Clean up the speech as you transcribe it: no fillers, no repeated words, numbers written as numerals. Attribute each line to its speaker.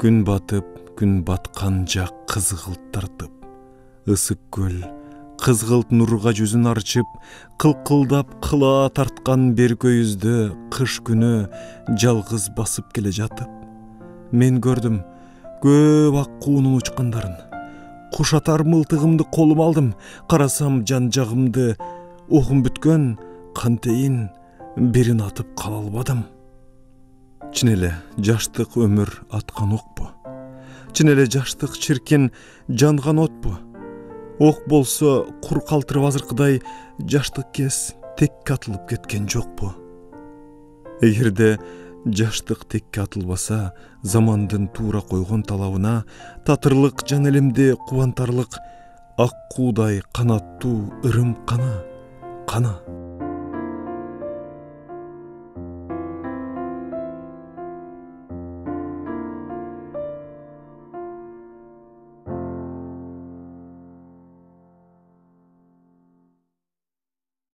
Speaker 1: Күн батып, күн баткан жак кызгылт тартып, ысык көл кызгылт нурга жүзүн арчып, кылкылдап кыла тарткан беркөйүздө кыш күнү жалгыз басып келе жатып, мен көрдүм көп ак куунун учкандарын. Кушатар мылтыгымды колума алдым, карасам жан жагымды огум бүткөн, кантейин бирин атып кала албадым. Чын эле жаштык өмүр аткан окпу? Чын эле жаштык чиркин жанган отпу? Ок болсо кур калтырып азыркыдай жаштык кез текке атылып кеткен жокпу? Эгерде жаштык текке атылбаса, замандын туура койгон талабына татырлык жан элемди кубантарлык ак куудай канаттуу ырым кана.